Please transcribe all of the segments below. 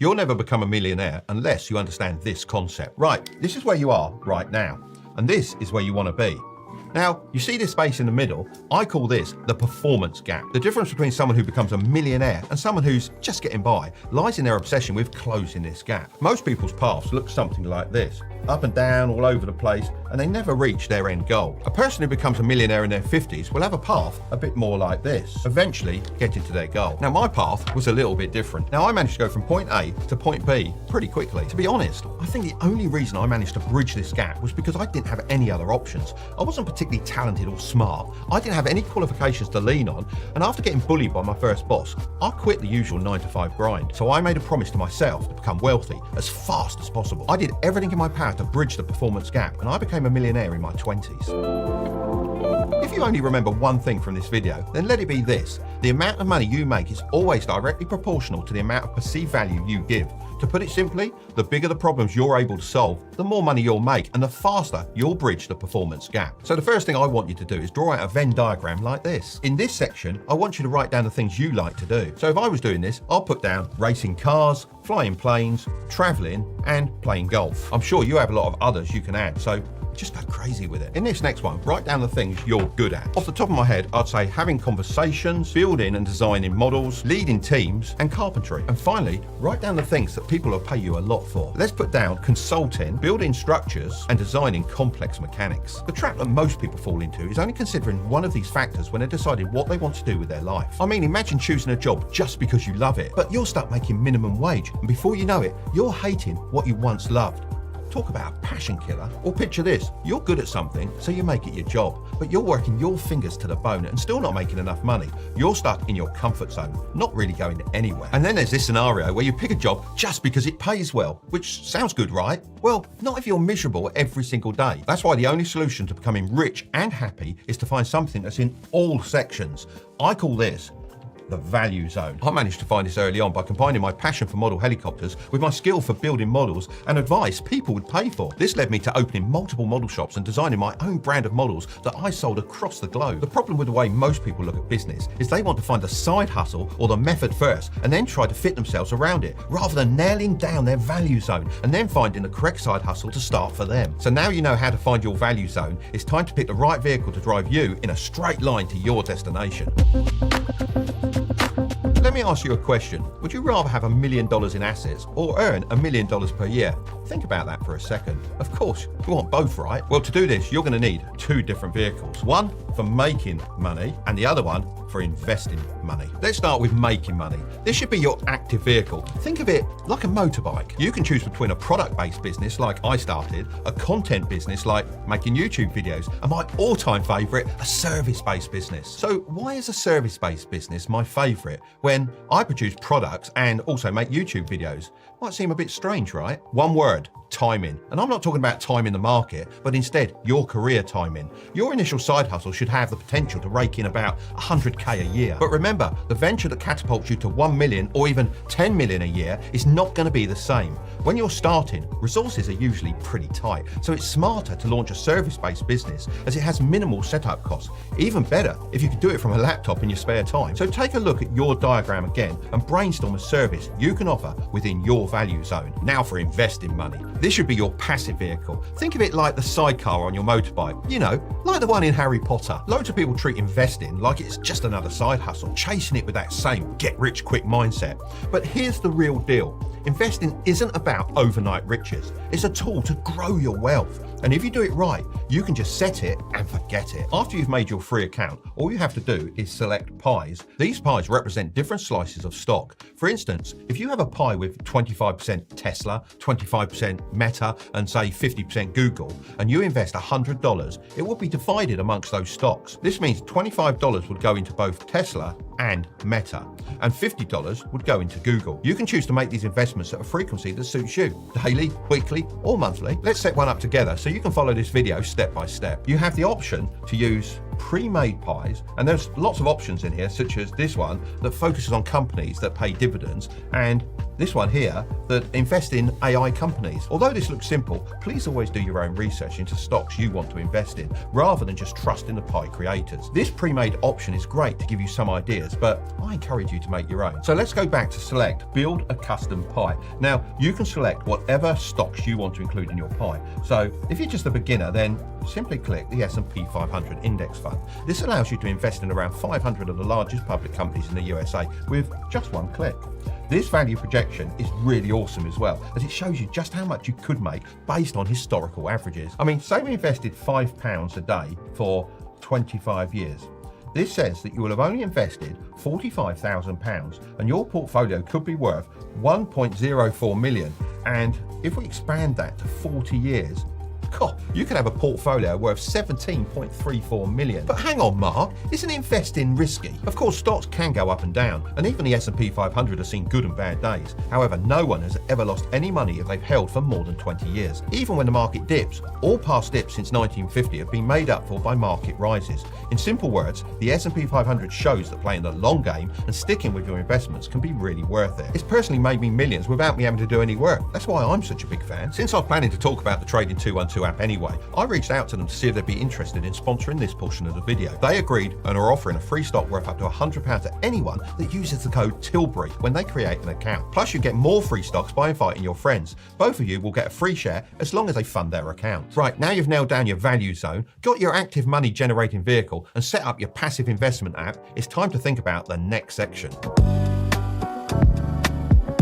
You'll never become a millionaire unless you understand this concept. Right, this is where you are right now, and this is where you want to be. Now, you see this space in the middle? I call this the performance gap. The difference between someone who becomes a millionaire and someone who's just getting by lies in their obsession with closing this gap. Most people's paths look something like this. Up and down, all over the place, and they never reach their end goal. A person who becomes a millionaire in their 50s will have a path a bit more like this, eventually getting to their goal. Now, my path was a little bit different. Now, I managed to go from point A to point B pretty quickly. To be honest, I think the only reason I managed to bridge this gap was because I didn't have any other options. I wasn't particularly talented or smart. I didn't have any qualifications to lean on, and after getting bullied by my first boss, I quit the usual 9-to-5 grind. So I made a promise to myself to become wealthy as fast as possible. I did everything in my power to bridge the performance gap, and I became a millionaire in my 20s. If you only remember one thing from this video, then let it be this. The amount of money you make is always directly proportional to the amount of perceived value you give. To put it simply, the bigger the problems you're able to solve, the more money you'll make and the faster you'll bridge the performance gap. So the first thing I want you to do is draw out a Venn diagram like this. In this section, I want you to write down the things you like to do. So if I was doing this, I'll put down racing cars, flying planes, traveling, and playing golf. I'm sure you have a lot of others you can add, so just go crazy with it. In this next one, write down the things you're good at. Off the top of my head, I'd say having conversations, building and designing models, leading teams, and carpentry. And finally, write down the things that people will pay you a lot for. Let's put down consulting, building structures, and designing complex mechanics. The trap that most people fall into is only considering one of these factors when they're deciding what they want to do with their life. I mean, imagine choosing a job just because you love it, but you'll start making minimum wage, and before you know it, you're hating what you once loved. Talk about a passion killer. Or picture this, you're good at something, so you make it your job, but you're working your fingers to the bone and still not making enough money. You're stuck in your comfort zone, not really going anywhere. And then there's this scenario where you pick a job just because it pays well, which sounds good, right? Well, not if you're miserable every single day. That's why the only solution to becoming rich and happy is to find something that's in all sections. I call this the value zone. I managed to find this early on by combining my passion for model helicopters with my skill for building models and advice people would pay for. This led me to opening multiple model shops and designing my own brand of models that I sold across the globe. The problem with the way most people look at business is they want to find the side hustle or the method first and then try to fit themselves around it, rather than nailing down their value zone and then finding the correct side hustle to start for them. So now you know how to find your value zone, it's time to pick the right vehicle to drive you in a straight line to your destination. Let me ask you a question. Would you rather have $1 million in assets or earn $1 million per year? Think about that for a second. Of course, you want both, right? Well, to do this, you're going to need two different vehicles. One for making money and the other one for investing money. Let's start with making money. This should be your active vehicle. Think of it like a motorbike. You can choose between a product-based business like I started, a content business like making YouTube videos, and my all-time favorite, a service-based business. So why is a service-based business my favorite when I produce products and also make YouTube videos? Might seem a bit strange, right? One word: timing. And I'm not talking about time in the market, but instead your career timing. Your initial side hustle should have the potential to rake in about 100k a year. But remember, the venture that catapults you to 1 million or even 10 million a year is not going to be the same. When you're starting, resources are usually pretty tight, so it's smarter to launch a service-based business as it has minimal setup costs. Even better if you can do it from a laptop in your spare time. So take a look at your diagram again and brainstorm a service you can offer within your value zone. Now for investing money. This should be your passive vehicle. Think of it like the sidecar on your motorbike. You know, like the one in Harry Potter. Loads of people treat investing like it's just another side hustle, chasing it with that same get-rich-quick mindset. But here's the real deal. Investing isn't about overnight riches. It's a tool to grow your wealth. And if you do it right, you can just set it and forget it. After you've made your free account, all you have to do is select pies. These pies represent different slices of stock. For instance, if you have a pie with 25% Tesla, 25% Meta, and say 50% Google, and you invest $100, it will be divided amongst those stocks. This means $25 would go into both Tesla and Meta, and $50 would go into Google. You can choose to make these investments at a frequency that suits you, daily, weekly, or monthly. Let's set one up together so you can follow this video step by step. You have the option to use pre-made pies, and there's lots of options in here, such as this one that focuses on companies that pay dividends, and this one here that invest in AI companies. Although this looks simple, please always do your own research into stocks you want to invest in, rather than just trust in the pie creators. This pre-made option is great to give you some ideas, but I encourage you to make your own. So let's go back to select build a custom pie. Now you can select whatever stocks you want to include in your pie. So if you're just a beginner, then simply click the S&P 500 index fund. This allows you to invest in around 500 of the largest public companies in the USA with just one click. This value projection is really awesome as well, as it shows you just how much you could make based on historical averages. I mean, say we invested £5 a day for 25 years. This says that you will have only invested £45,000 and your portfolio could be worth 1.04 million. And if we expand that to 40 years, God, you could have a portfolio worth 17.34 million. But hang on, Mark, isn't investing risky? Of course, stocks can go up and down, and even the S&P 500 has seen good and bad days. However, no one has ever lost any money if they've held for more than 20 years. Even when the market dips, all past dips since 1950 have been made up for by market rises. In simple words, the S&P 500 shows that playing the long game and sticking with your investments can be really worth it. It's personally made me millions without me having to do any work. That's why I'm such a big fan. Since I'm planning to talk about the Trading 212 app anyway, I reached out to them to see if they'd be interested in sponsoring this portion of the video. They agreed and are offering a free stock worth up to £100 to anyone that uses the code Tilbury when they create an account. Plus you get more free stocks by inviting your friends. Both of you will get a free share as long as they fund their account. Right, now you've nailed down your value zone, got your active money generating vehicle and set up your passive investment app, it's time to think about the next section.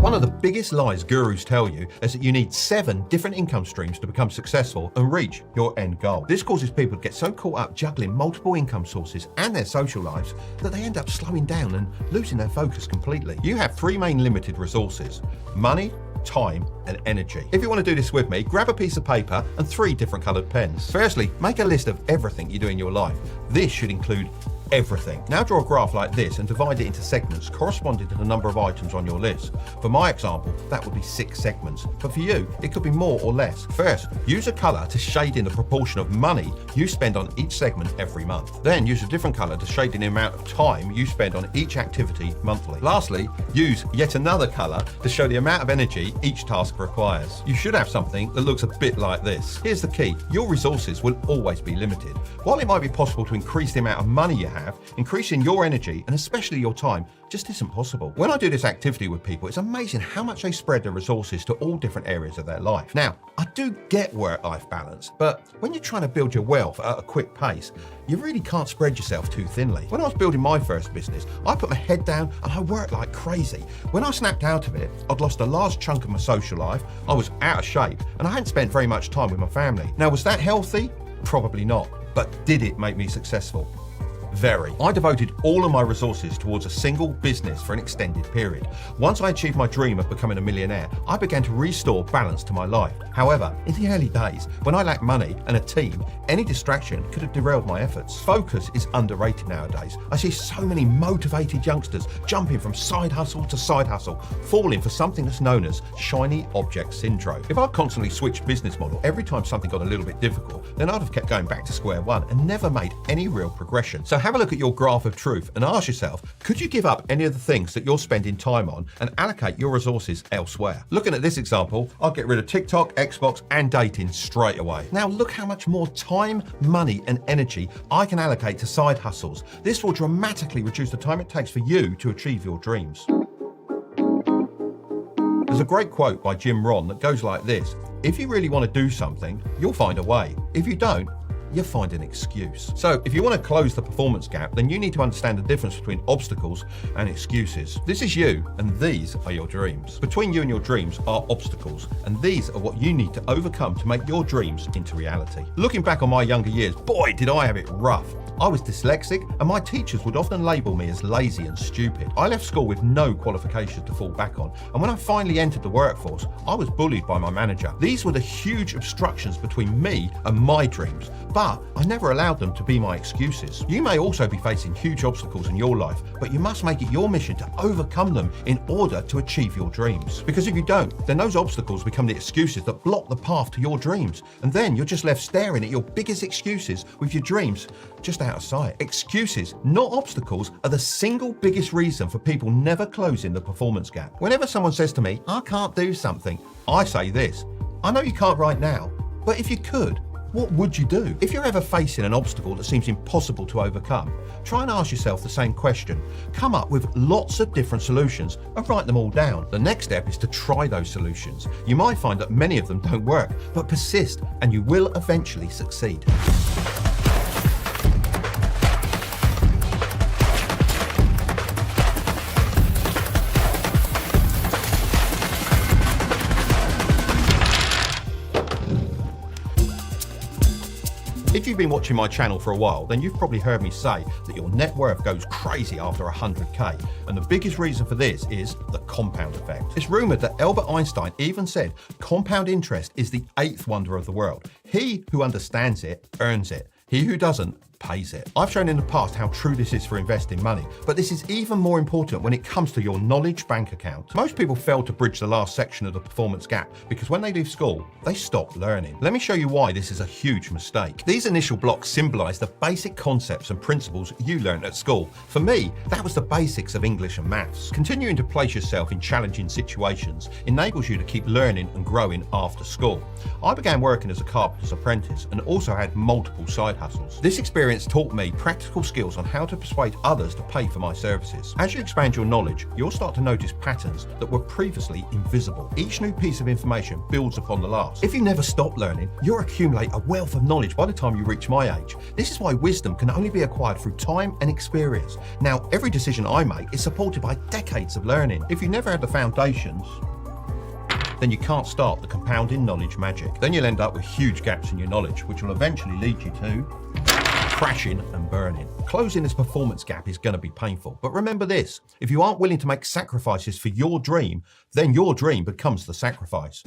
One of the biggest lies gurus tell you is that you need 7 different income streams to become successful and reach your end goal. This causes people to get so caught up juggling multiple income sources and their social lives that they end up slowing down and losing their focus completely. You have 3 main limited resources: money, time, and energy. If you want to do this with me, grab a piece of paper and 3 different coloured pens. Firstly, make a list of everything you do in your life. This should include everything. Now draw a graph like this and divide it into segments corresponding to the number of items on your list. For my example, that would be 6 segments, but for you, it could be more or less. First, use a colour to shade in the proportion of money you spend on each segment every month. Then use a different colour to shade in the amount of time you spend on each activity monthly. Lastly, use yet another colour to show the amount of energy each task requires. You should have something that looks a bit like this. Here's the key: your resources will always be limited. While it might be possible to increase the amount of money you have, increasing your energy and especially your time just isn't possible. When I do this activity with people, it's amazing how much they spread their resources to all different areas of their life. Now, I do get work-life balance, but when you're trying to build your wealth at a quick pace, you really can't spread yourself too thinly. When I was building my first business, I put my head down and I worked like crazy. When I snapped out of it, I'd lost a large chunk of my social life, I was out of shape, and I hadn't spent very much time with my family. Now, was that healthy? Probably not. But did it make me successful? Very. I devoted all of my resources towards a single business for an extended period. Once I achieved my dream of becoming a millionaire, I began to restore balance to my life. However, in the early days, when I lacked money and a team, any distraction could have derailed my efforts. Focus is underrated nowadays. I see so many motivated youngsters jumping from side hustle to side hustle, falling for something that's known as shiny object syndrome. If I constantly switched business model every time something got a little bit difficult, then I'd have kept going back to square one and never made any real progression. So have a look at your graph of truth and ask yourself, could you give up any of the things that you're spending time on and allocate your resources elsewhere? Looking at this example, I'll get rid of TikTok, Xbox, and dating straight away. Now look how much more time, money, and energy I can allocate to side hustles. This will dramatically reduce the time it takes for you to achieve your dreams. There's a great quote by Jim Rohn that goes like this: if you really want to do something, you'll find a way. If you don't, you find an excuse. So if you want to close the performance gap, then you need to understand the difference between obstacles and excuses. This is you, and these are your dreams. Between you and your dreams are obstacles, and these are what you need to overcome to make your dreams into reality. Looking back on my younger years, boy, did I have it rough. I was dyslexic, and my teachers would often label me as lazy and stupid. I left school with no qualifications to fall back on, and when I finally entered the workforce, I was bullied by my manager. These were the huge obstructions between me and my dreams. but I never allowed them to be my excuses. You may also be facing huge obstacles in your life, but you must make it your mission to overcome them in order to achieve your dreams. Because if you don't, then those obstacles become the excuses that block the path to your dreams. And then you're just left staring at your biggest excuses with your dreams just out of sight. Excuses, not obstacles, are the single biggest reason for people never closing the performance gap. Whenever someone says to me, I can't do something, I say this: I know you can't right now, but if you could, what would you do? If you're ever facing an obstacle that seems impossible to overcome, try and ask yourself the same question. Come up with lots of different solutions and write them all down. The next step is to try those solutions. You might find that many of them don't work, but persist and you will eventually succeed. If you've been watching my channel for a while, then you've probably heard me say that your net worth goes crazy after 100k. And the biggest reason for this is the compound effect. It's rumored that Albert Einstein even said compound interest is the 8th wonder of the world. He who understands it earns it. He who doesn't pays it. I've shown in the past how true this is for investing money, but this is even more important when it comes to your knowledge bank account. Most people fail to bridge the last section of the performance gap because when they leave school, they stop learning. Let me show you why this is a huge mistake. These initial blocks symbolize the basic concepts and principles you learned at school. For me, that was the basics of English and maths. Continuing to place yourself in challenging situations enables you to keep learning and growing after school. I began working as a carpenter's apprentice and also had multiple side hustles. This experience taught me practical skills on how to persuade others to pay for my services. As you expand your knowledge, you'll start to notice patterns that were previously invisible. Each new piece of information builds upon the last. If you never stop learning, you'll accumulate a wealth of knowledge by the time you reach my age. This is why wisdom can only be acquired through time and experience. Now, every decision I make is supported by decades of learning. If you never had the foundations, then you can't start the compounding knowledge magic. Then you'll end up with huge gaps in your knowledge, which will eventually lead you to crashing and burning. Closing this performance gap is going to be painful, but remember this: if you aren't willing to make sacrifices for your dream, then your dream becomes the sacrifice.